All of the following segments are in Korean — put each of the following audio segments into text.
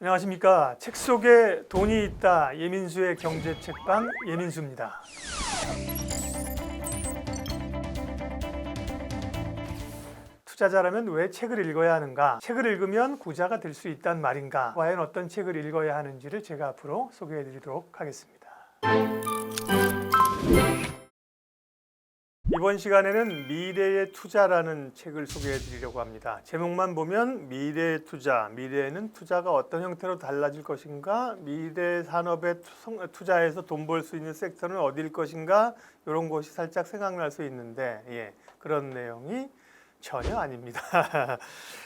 안녕하십니까. 책 속에 돈이 있다. 예민수의 경제책방 예민수입니다. 투자자라면 왜 책을 읽어야 하는가? 책을 읽으면 부자가 될 수 있단 말인가? 과연 어떤 책을 읽어야 하는지를 제가 앞으로 소개해 드리도록 하겠습니다. 이번 시간에는 미래의 투자라는 책을 소개해 드리려고 합니다. 제목만 보면 미래의 투자, 미래에는 투자가 어떤 형태로 달라질 것인가, 미래 산업에 투자해서 돈 벌 수 있는 섹터는 어디일 것인가, 이런 것이 살짝 생각날 수 있는데 그런 내용이 전혀 아닙니다.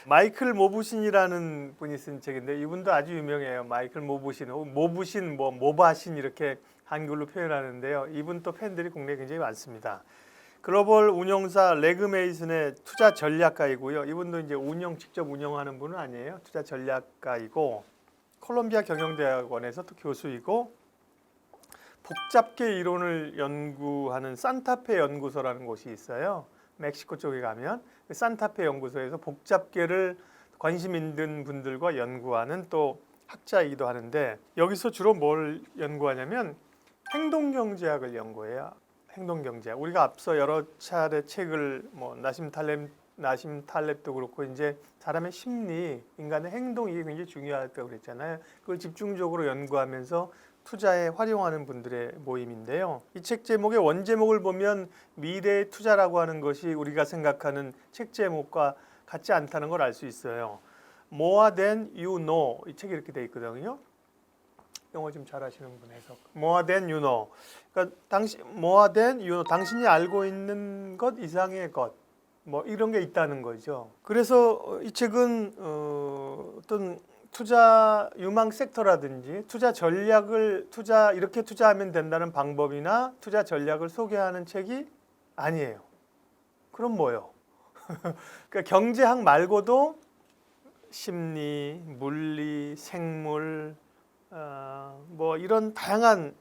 마이클 모부신이라는 분이 쓴 책인데 이분도 아주 유명해요. 마이클 모부신, 모부신, 모바신 이렇게 한글로 표현하는데요. 이분 또 팬들이 국내에 굉장히 많습니다. 글로벌 운용사 레그메이슨의 투자 전략가이고요. 이분도 이제 직접 운영하는 분은 아니에요. 투자 전략가이고 콜롬비아 경영대학원에서 또 교수이고 복잡계 이론을 연구하는 산타페 연구소라는 곳이 있어요. 멕시코 쪽에 가면 그 산타페 연구소에서 복잡계를 관심 있는 분들과 연구하는 또 학자이기도 하는데 여기서 주로 뭘 연구하냐면 행동경제학을 연구해요. 행동경제학. 우리가 앞서 여러 차례 책을 나심 탈렙도 그렇고 이제 사람의 심리, 인간의 행동 이게 굉장히 중요하다고 그랬잖아요. 그걸 집중적으로 연구하면서 투자에 활용하는 분들의 모임인데요. 이 책 제목의 원제목을 보면 미래의 투자라고 하는 것이 우리가 생각하는 책 제목과 같지 않다는 걸 알 수 있어요. More than you know. 이 책이 이렇게 돼 있거든요. 영어 좀 잘하시는 분 해석. More than you know. 그러니까 more than you know. 당신이 알고 있는 것 이상의 것. 이런 게 있다는 거죠. 그래서 이 책은 어떤 투자 유망 섹터라든지 투자 전략을 이렇게 투자하면 된다는 방법이나 투자 전략을 소개하는 책이 아니에요. 그럼 뭐요? 그러니까 경제학 말고도 심리, 물리, 생물, 이런 다양한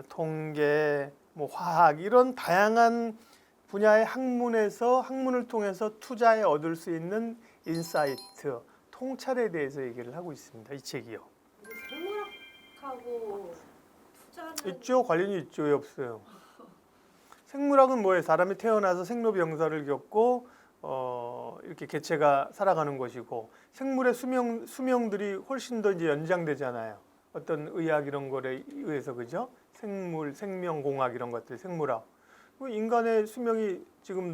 통계, 화학 이런 다양한 분야의 학문을 통해서 투자에 얻을 수 있는 인사이트, 통찰에 대해서 얘기를 하고 있습니다. 이 책이요. 생물학하고 투자는 있죠. 관련이 있죠. 왜 없어요? 생물학은 뭐예요? 사람이 태어나서 생로병사를 겪고 이렇게 개체가 살아가는 것이고 생물의 수명들이 훨씬 더 이제 연장되잖아요. 어떤 의학 이런 거에 의해서 그죠? 생명공학 이런 것들, 생물학. 인간의 수명이 지금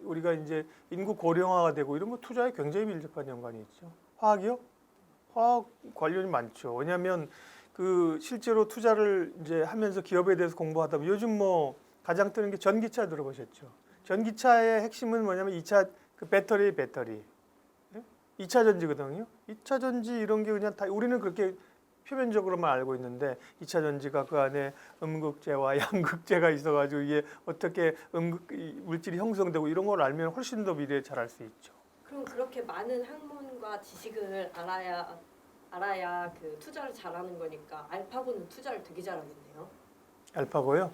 우리가 이제 인구 고령화가 되고 이런 거 투자에 굉장히 밀접한 연관이 있죠. 화학이요? 화학 관련이 많죠. 왜냐하면 실제로 투자를 이제 하면서 기업에 대해서 공부하다 보면 요즘 가장 뜨는 게 전기차 들어보셨죠? 전기차의 핵심은 뭐냐면 2차 배터리. 2차 전지거든요. 2차 전지 이런 게 그냥 다 우리는 그렇게 표면적으로만 알고 있는데 2차 전지가 그 안에 음극재와 양극재가 있어가지고 이게 어떻게 물질이 형성되고 이런 걸 알면 훨씬 더 미래에 잘 알 수 있죠. 그럼 그렇게 많은 학문과 지식을 알아야 그 투자를 잘하는 거니까 알파고는 투자를 되게 잘하겠네요. 알파고요?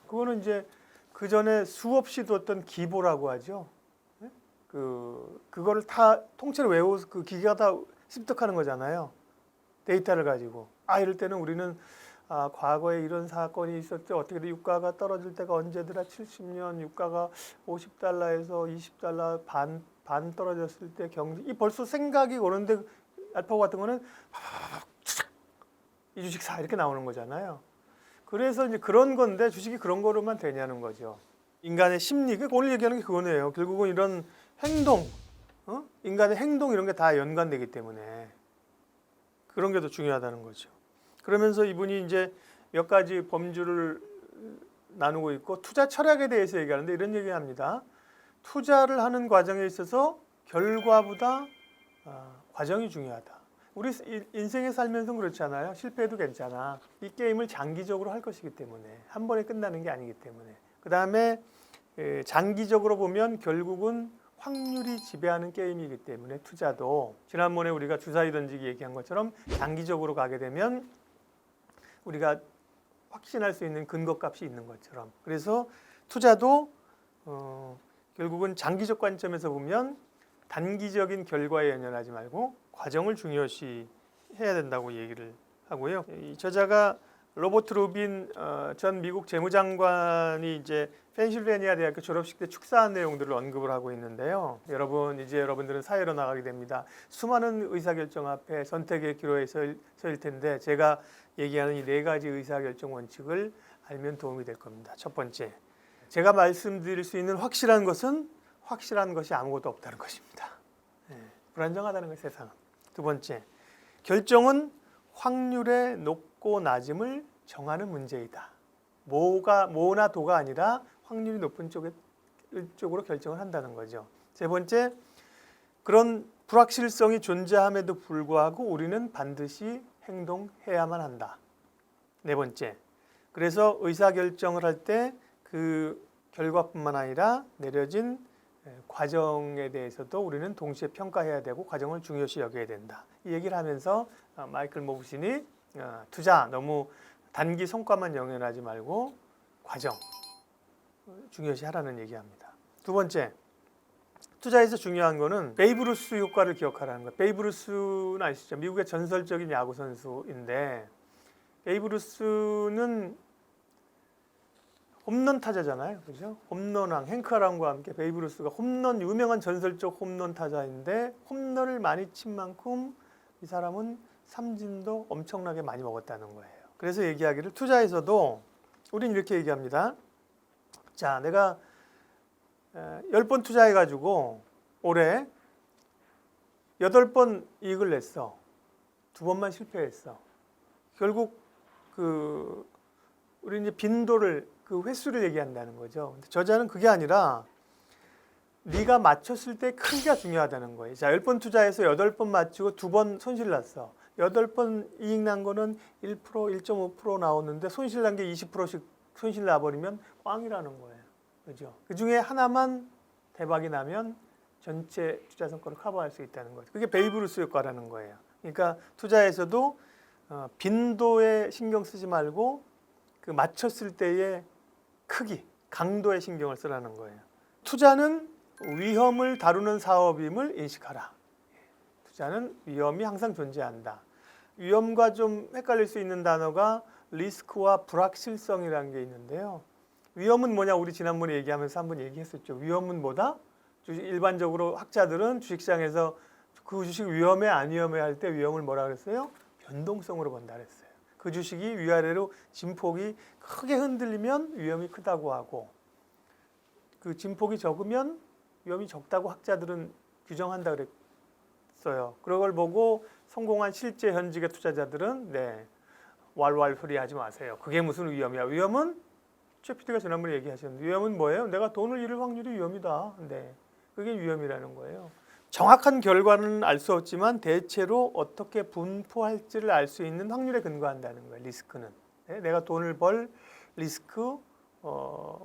그거는 이제 그 전에 수없이 뒀던 기보라고 하죠. 그거를 다 통째로 외워서 그 기계가 다 습득하는 거잖아요. 데이터를 가지고. 이럴 때는 우리는 과거에 이런 사건이 있었을 때 어떻게 유가가 떨어질 때가 언제더라 70년 유가가 50달러에서 20달러 반 떨어졌을 때 이 벌써 생각이 오는데 알파고 같은 거는 이 주식 사 이렇게 나오는 거잖아요. 그래서 이제 그런 건데 주식이 그런 거로만 되냐는 거죠. 인간의 심리, 오늘 얘기하는 게 그거네요. 결국은 이런 행동, 인간의 행동 이런 게 다 연관되기 때문에 그런 게 더 중요하다는 거죠. 그러면서 이분이 이제 몇 가지 범주를 나누고 있고 투자 철학에 대해서 얘기하는데 이런 얘기합니다. 투자를 하는 과정에 있어서 결과보다 과정이 중요하다. 우리 인생에 살면서 그렇잖아요. 실패해도 괜찮아. 이 게임을 장기적으로 할 것이기 때문에 한 번에 끝나는 게 아니기 때문에 그 다음에 장기적으로 보면 결국은 확률이 지배하는 게임이기 때문에 투자도 지난번에 우리가 주사위 던지기 얘기한 것처럼 장기적으로 가게 되면 우리가 확신할 수 있는 근거값이 있는 것처럼 그래서 투자도 결국은 장기적 관점에서 보면 단기적인 결과에 연연하지 말고 과정을 중요시 해야 된다고 얘기를 하고요. 이 저자가 로버트 루빈 전 미국 재무장관이 이제 펜실베니아 대학교 졸업식 때 축사한 내용들을 언급을 하고 있는데요. 여러분들은 사회로 나가게 됩니다. 수많은 의사결정 앞에 선택의 기로에 서일 텐데 제가 얘기하는 이 4가지 의사결정 원칙을 알면 도움이 될 겁니다. 첫 번째, 제가 말씀드릴 수 있는 확실한 것은 확실한 것이 아무것도 없다는 것입니다. 불안정하다는 것이 세상은. 두 번째, 결정은 확률의 높고 낮음을 정하는 문제이다. 모나 도가 아니라 확률이 높은 쪽으로 결정을 한다는 거죠. 세 번째, 그런 불확실성이 존재함에도 불구하고 우리는 반드시 행동해야만 한다. 네 번째, 그래서 의사결정을 할 때 그 결과뿐만 아니라 내려진 과정에 대해서도 우리는 동시에 평가해야 되고 과정을 중요시 여겨야 된다. 이 얘기를 하면서 마이클 모브신이 투자 너무 단기 성과만 연연하지 말고 과정 중요시 하라는 얘기합니다. 두 번째, 투자에서 중요한 거는 베이브 루스 효과를 기억하라는 거예요. 베이브 루스는 아시죠? 미국의 전설적인 야구 선수인데 베이브 루스는 홈런 타자잖아요. 그죠? 홈런왕 행크 아람과 함께 베이브 루스가 유명한 전설적 홈런 타자인데 홈런을 많이 친 만큼 이 사람은 삼진도 엄청나게 많이 먹었다는 거예요. 그래서 얘기하기를 투자에서도 우린 이렇게 얘기합니다. 자, 내가 10번 투자해가지고 올해 8번 이익을 냈어. 2번만 실패했어. 결국 우리 이제 빈도를 그 횟수를 얘기한다는 거죠. 근데 저자는 그게 아니라 네가 맞췄을 때 크기가 중요하다는 거예요. 자, 10번 투자해서 8번 맞추고 2번 손실 났어. 8번 이익 난 거는 1%, 1.5% 나오는데 손실 난 게 20%씩 손실 나버리면 꽝이라는 거예요. 그죠? 그 중에 하나만 대박이 나면 전체 투자 성과를 커버할 수 있다는 거죠. 그게 베이브 루스 효과라는 거예요. 그러니까 투자에서도 빈도에 신경 쓰지 말고 그 맞췄을 때의 크기, 강도에 신경을 쓰라는 거예요. 투자는 위험을 다루는 사업임을 인식하라. 투자는 위험이 항상 존재한다. 위험과 좀 헷갈릴 수 있는 단어가 리스크와 불확실성이라는 게 있는데요. 위험은 뭐냐? 우리 지난번에 얘기하면서 한번 얘기했었죠. 위험은 뭐다? 일반적으로 학자들은 주식시장에서 그 주식 위험해 안 위험해 할 때 위험을 뭐라 그랬어요? 변동성으로 본다 그랬어요. 그 주식이 위아래로 진폭이 크게 흔들리면 위험이 크다고 하고 그 진폭이 적으면 위험이 적다고 학자들은 규정한다 그랬어요. 그런 걸 보고 성공한 실제 현직의 투자자들은 왈왈 소리 하지 마세요. 그게 무슨 위험이야. 위험은 최 PD가 지난번에 얘기하셨는데 위험은 뭐예요? 내가 돈을 잃을 확률이 위험이다. 그게 위험이라는 거예요. 정확한 결과는 알 수 없지만 대체로 어떻게 분포할지를 알 수 있는 확률에 근거한다는 거예요. 리스크는. 내가 돈을 벌 리스크,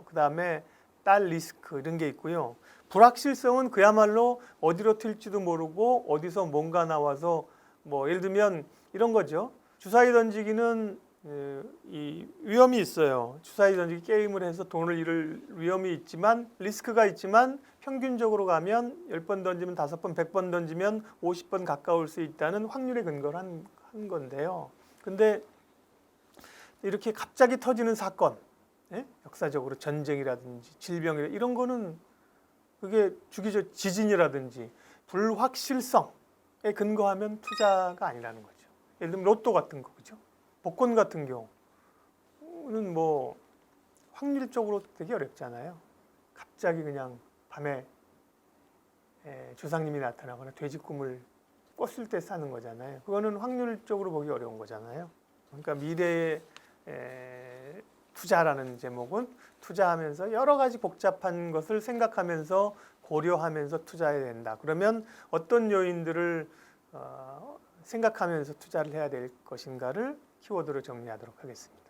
그다음에 딸 리스크 이런 게 있고요. 불확실성은 그야말로 어디로 튈지도 모르고 어디서 뭔가 나와서 예를 들면 이런 거죠. 주사위 던지기는 이 위험이 있어요. 주사위 던지기 게임을 해서 돈을 잃을 위험이 있지만 리스크가 있지만 평균적으로 가면 10번 던지면 5번, 100번 던지면 50번 가까울 수 있다는 확률에 근거를 한 건데요. 근데 이렇게 갑자기 터지는 사건, 역사적으로 전쟁이라든지 질병이라든지 이런 거는 그게 주기적 지진이라든지 불확실성에 근거하면 투자가 아니라는 거죠. 예를 들면 로또 같은 거, 그죠? 복권 같은 경우는 확률적으로 되게 어렵잖아요. 갑자기 그냥 밤에 조상님이 나타나거나 돼지 꿈을 꿨을 때 사는 거잖아요. 그거는 확률적으로 보기 어려운 거잖아요. 그러니까 미래의 투자라는 제목은 투자하면서 여러 가지 복잡한 것을 생각하면서 고려하면서 투자해야 된다. 그러면 어떤 요인들을 생각하면서 투자를 해야 될 것인가를 키워드로 정리하도록 하겠습니다.